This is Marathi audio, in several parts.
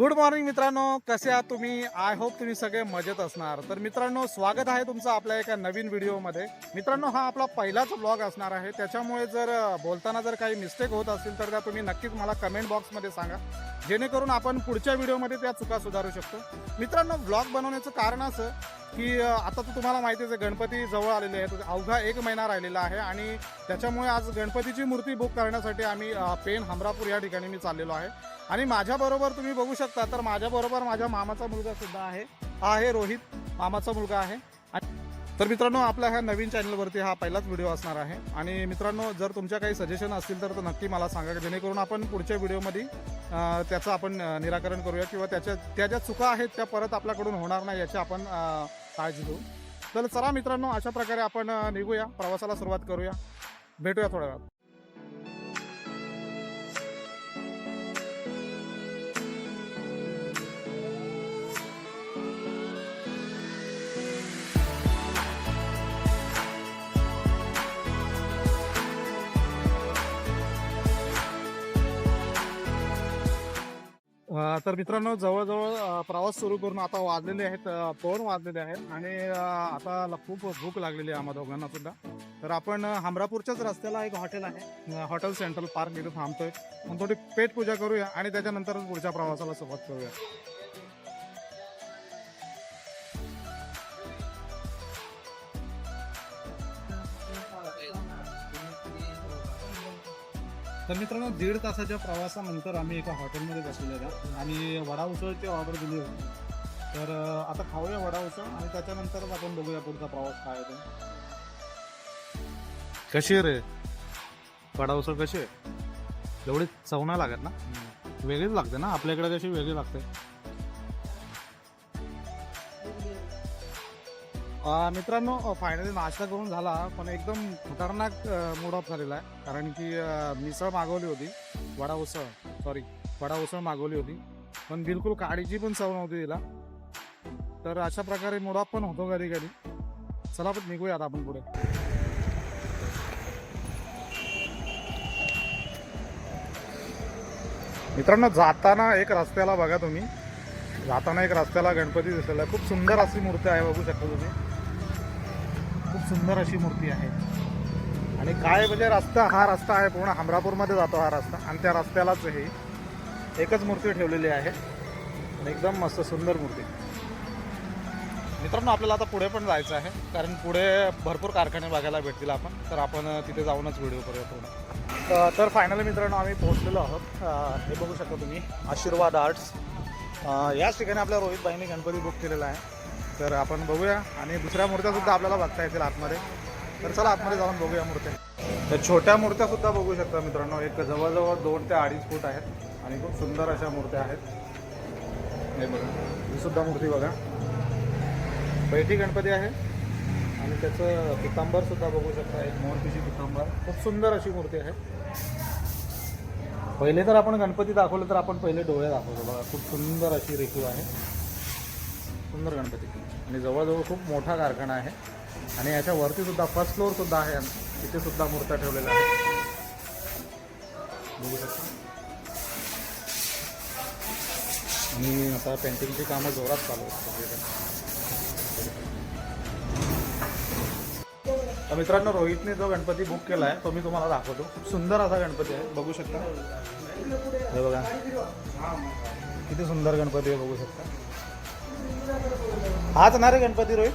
गुड मॉर्निंग मित्रांनो, कसे आहात तुम्ही? आय होप तुम्ही सगळे मजेत असणार. तर मित्रांनो, स्वागत आहे तुमचं आपल्या एका नवीन व्हिडिओमध्ये. मित्रांनो, हा आपला पहिलाच व्लॉग असणार आहे, त्याच्यामुळे जर बोलताना जर काही मिस्टेक होत असतील तर त्या तुम्ही नक्कीच मला कमेंट बॉक्समध्ये सांगा, जेणेकरून आपण पुढच्या व्हिडिओमध्ये त्या चुका सुधारू शकतो. मित्रांनो, व्लॉग बनवण्याचं कारण असं की आता तर तुम्हाला माहितीच आहे, गणपती जवळ आलेले आहेत. अवघा 1 महिना राहिलेला आहे आणि त्याच्यामुळे आज गणपतीची मूर्ती बुक करण्यासाठी आम्ही पेन हमरापूर या ठिकाणी मी चाललेलो आहे. आणि माझ्याबरोबर तुम्ही बघू शकता, तर माझ्याबरोबर माझ्या मामाचा मुलगा सुद्धा आहे. हा आहे रोहित, मामाचा मुलगा आहे. तर मित्रांनो, आपल्या ह्या नवीन चॅनलवरती हा पहिलाच व्हिडिओ असणार आहे. आणि मित्रांनो, जर तुमच्या काही सजेशन असतील तर नक्की मला सांगा, जेणेकरून आपण पुढच्या व्हिडिओमध्ये त्याचं आपण निराकरण करूया, किंवा त्या ज्या चुका आहेत त्या परत आपल्याकडून होणार नाही याची आपण काळजी घेऊ. तर चला मित्रांनो, अशा प्रकारे आपण निघूया, प्रवासाला सुरुवात करूया. भेटूया थोड्या वेळात. तर मित्रांनो, जवळजवळ प्रवास सुरू करून आता वाजलेले आहेत 2 वाजलेले आहेत आणि आता खूप भूक लागलेली आहे आम्हा दोघांना सुद्धा. तर आपण हमरापूरच्याच रस्त्याला एक हॉटेल आहे, हॉटेल सेंट्रल पार्क, इथे थांबतोय. मग थोडी पेट पूजा करूया आणि त्याच्यानंतरच पुढच्या प्रवासाला सुरुवात करूया. तर मित्रांनो, 1.5 तासाच्या प्रवासानंतर आम्ही एका हॉटेलमध्ये बसलेलो आहोत आणि वडा उसळची ऑर्डर दिली होती. तर आता खाऊया वडा उसळ आणि त्याच्यानंतरच आपण बघूया पुढचा प्रवास काय आहे. कशी आहे रे वडा उसळ? कशी आहे? एवढी चव नाही लागत ना? वेगळीच लागते ना, आपल्याकडे कशी वेगळी लागते. मित्रांनो, फायनली नाश्ता करून झाला, पण एकदम खतरनाक मूड ऑफ झालेला आहे. कारण की मिसळ मागवली होती, वडा उसळ मागवली होती, पण बिलकुल काडीची पण चव नव्हती तिला. तर अशा प्रकारे मूड ऑफ पण होतो कधी कधी. चला पण निघूया आता आपण पुढे. मित्रांनो, जाताना एक रस्त्याला बघा तुम्ही, गणपती दिसलेला आहे. खूप सुंदर अशी मूर्ती आहे, बघू शकता तुम्ही. खूप सुंदर अशी मूर्ती आहे. आणि काय म्हणजे हा रस्ता आहे पूर्ण हमरापूरमध्ये जातो हा रस्ता, आणि त्या रस्त्यालाच हे एकच मूर्ती ठेवलेली आहे. एकदम मस्त सुंदर मूर्ती. मित्रांनो, आपल्याला आता पुढे पण जायचं आहे, कारण पुढे भरपूर कारखाने बघायला भेटतील आपण. तर आपण तिथे जाऊनच व्हिडिओ करूया थोडा. तर फायनली मित्रांनो, आम्ही पोहोचलेलो आहोत. हे बघू शकता तुम्ही, आशीर्वाद आर्ट्स. याच ठिकाणी आपल्या रोहितबाईंनी गणपती बुक केलेला आहे. तर आपण बघूया, आणि दुसऱ्या मूर्त्यासुद्धा आपल्याला बघता येतील आतमध्ये. तर चला आतमध्ये जाऊन बघूया मूर्त्या. तर छोट्या मूर्त्यासुद्धा बघू शकता मित्रांनो, एक जवळजवळ 2 ते 2.5 फूट आहेत आणि खूप सुंदर अशा मूर्त्या आहेत. हे बघा, ही सुद्धा मूर्ती बघा, बैठी गणपती आहे. आणि त्याचं पितांबर सुद्धा बघू शकता, एक मोरपिशी पितांबर. खूप सुंदर अशी मूर्ती आहे. पहिले तर आपण गणपती दाखवले तर आपण पहिले डोळे दाखवतो बघा. खूप सुंदर अशी रेखीव आहे, सुंदर गणपती. आणि जवळजवळ खूप मोठा कारखाना आहे. आणि याच्या वरती सुद्धा फर्स्ट फ्लोअर सुद्धा आहे, तिथे सुद्धा मूर्त्या ठेवलेल्या आहेत, बघू शकता. आणि आता पेंटिंगची कामं जोरात चालू आहेत. तर मित्रांनो, रोहितने जो गणपती बुक केला आहे तो मी तुम्हाला दाखवतो. खूप सुंदर असा गणपती आहे, बघू शकता. हे बघा, किती सुंदर गणपती आहे, बघू शकता. हाच ना रे गणपती रोहित?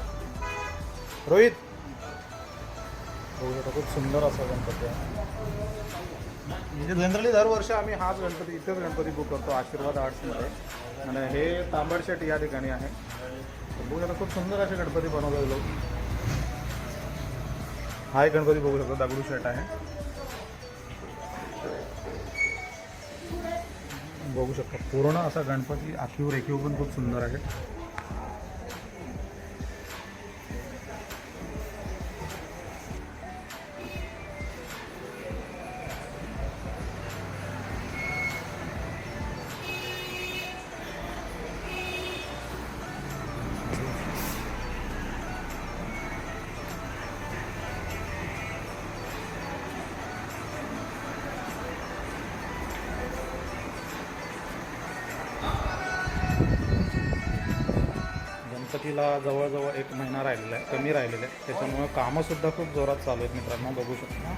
बघू शकता, खूप सुंदर असा गणपती आहे. म्हणजे जनरली दरवर्षी आम्ही हाच गणपती, इथेच गणपती बुक करतो, आशीर्वाद आर्ट्समध्ये. आणि हे तांबडशेट या ठिकाणी आहे. बघू शकता, खूप सुंदर असे गणपती बनवलेले लोक. हा एक गणपती बघू शकतो, दगडूशेठ आहे, बघू शकता. पूर्ण असा गणपती आखीव रेखीव पण खूप सुंदर आहे. मूर्तीला जवळजवळ 1 महिना राहिलेला आहे, कमी राहिलेलं आहे. त्याच्यामुळं कामंसुद्धा खूप जोरात चालू आहेत मित्रांनो, बघू शकता.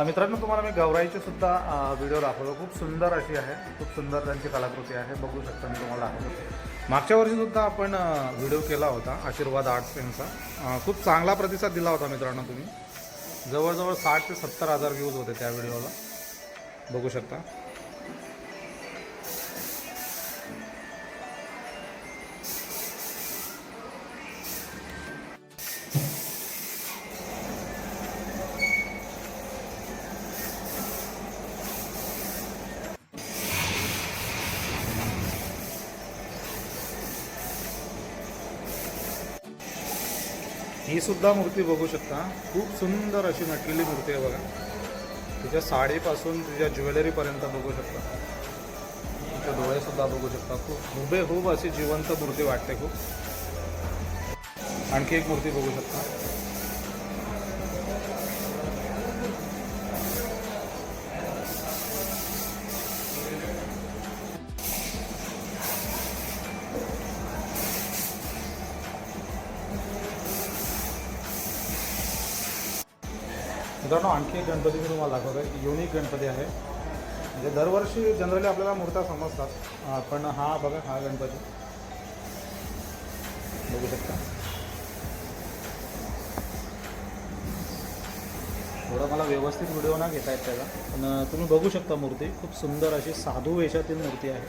मित्रांनो तुम्हाला मी गौराईचे सुद्धा व्हिडिओ दाखवतो. खूप सुंदर अशी आहे, खूप सुंदर त्यांची कलाकृती आहे, बघू शकता. मी तुम्हाला दाखवतो. मागच्या वर्षीसुद्धा आपण व्हिडिओ केला होता आशीर्वाद आर्ट्स पेनचा. खूप चांगला प्रतिसाद दिला होता मित्रांनो. तुम्ही जवळजवळ 60 ते 70 हजार व्ह्यूज होते त्या व्हिडिओला, बघू शकता. ही सुद्धा मूर्ती बघू शकता. खूप सुंदर अशी नटलेली मूर्ती आहे बघा. तिच्या साडीपासून तिच्या ज्वेलरीपर्यंत बघू शकता. तिचे डोळेसुद्धा बघू शकता. खूप हुबेहूब अशी जिवंत मूर्ती वाटते खूप. आणखी एक मूर्ती बघू शकता. मित्रांनो आणखी एक गणपती मी तुम्हाला दाखवतो आहे. युनिक गणपती आहे. म्हणजे दरवर्षी जनरली आपल्याला मूर्त्या समजतात, पण हा बघा, हा गणपती बघू शकता. थोडा मला व्यवस्थित व्हिडिओ ना घेता येत त्याचा, पण तुम्ही बघू शकता मूर्ती. खूप सुंदर अशी साधू वेशातील मूर्ती आहे.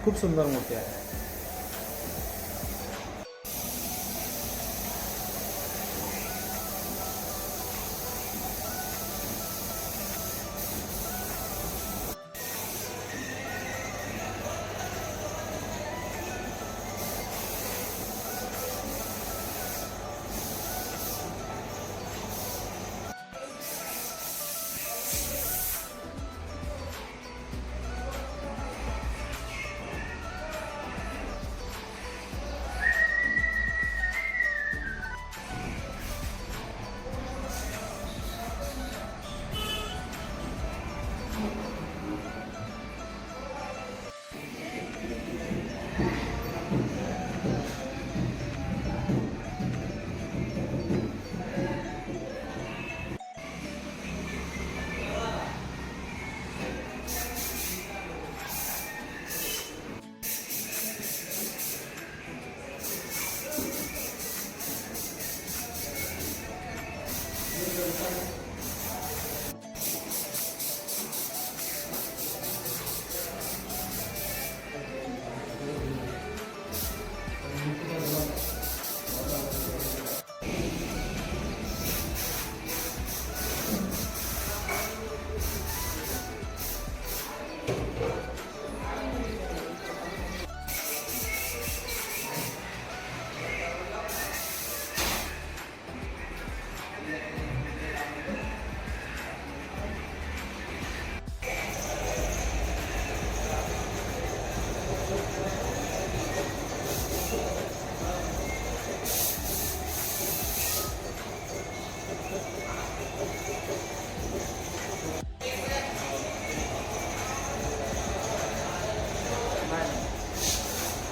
खूप सुंदर मूर्ती आहे.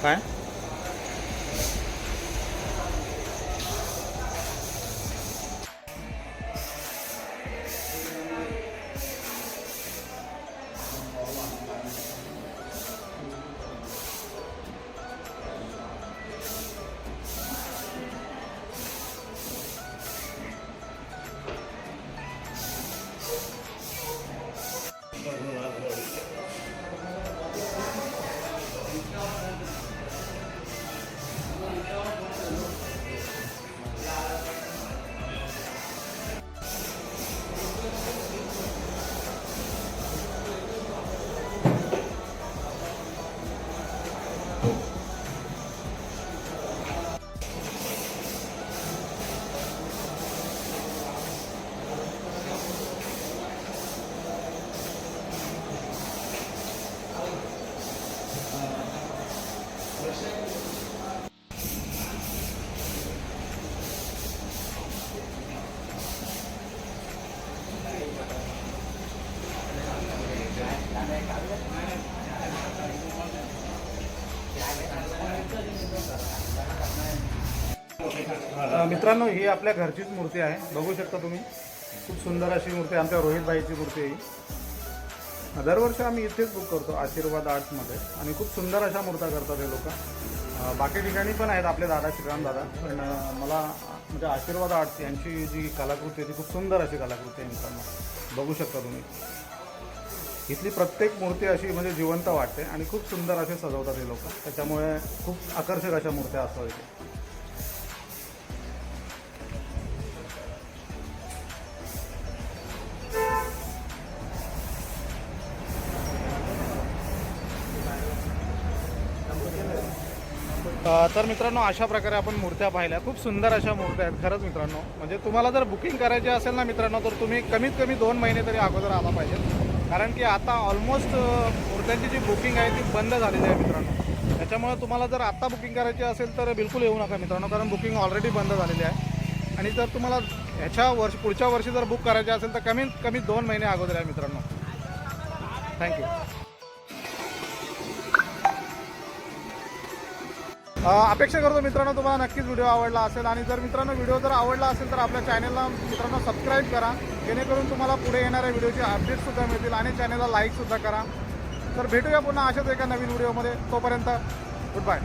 काय मित्रांनो ही आपल्या घरचीच मूर्ती आहे, बघू शकता तुम्ही. खूप सुंदर अशी मूर्ती आहे, आमच्या रोहितभाईची मूर्ती आहे ही. दरवर्षी आम्ही इथेच बुक करतो आशीर्वाद आर्ट्समध्ये आणि खूप सुंदर अशा मूर्त्या करतात हे लोक. बाकी ठिकाणी पण आहेत आपले दादा, श्रीराम दादा, पण मला म्हणजे आशीर्वाद आर्ट्स यांची जी कलाकृती आहे ती खूप सुंदर अशी कलाकृती आहे मित्रांनो, बघू शकता तुम्ही. इथली प्रत्येक मूर्ती अशी म्हणजे जिवंत वाटते आणि खूप सुंदर असे सजवतात हे लोक, त्याच्यामुळे खूप आकर्षक अशा मूर्त्या असतात इथे. तर मित्रांनो अशा प्रकारे आपण मूर्त्या पाहिल्या, खूप सुंदर अशा मूर्त्या आहेत खरंच मित्रांनो. म्हणजे तुम्हाला जर बुकिंग करायची असेल ना मित्रांनो, तर तुम्ही कमीत कमी 2 महिने तरी अगोदर आला पाहिजे, कारण की आता ऑलमोस्ट मूर्त्यांची जी बुकिंग आहे ती बंद झालेली आहे मित्रांनो. त्याच्यामुळे तुम्हाला जर आत्ता बुकिंग करायची असेल तर बिलकुल येऊ नका मित्रांनो, कारण बुकिंग ऑलरेडी बंद झालेली आहे. आणि जर तुम्हाला पुढच्या वर्षी जर बुक करायचे असेल तर कमीत कमी 2 महिने अगोदर आहे मित्रांनो. थँक्यू. अपेक्षा करतो मित्रांनो तुम्हाला नक्कीच व्हिडिओ आवडला असेल. आणि जर मित्रांनो व्हिडिओ जर आवडला असेल तर आपल्या चॅनलला मित्रांनो सबस्क्राईब करा, जेणेकरून तुम्हाला पुढे येणाऱ्या व्हिडिओची अपडेट्ससुद्धा मिळतील. आणि चॅनलला लाईकसुद्धा करा. तर भेटूया पुन्हा अशाच एका नवीन व्हिडिओमध्ये. तोपर्यंत गुड बाय.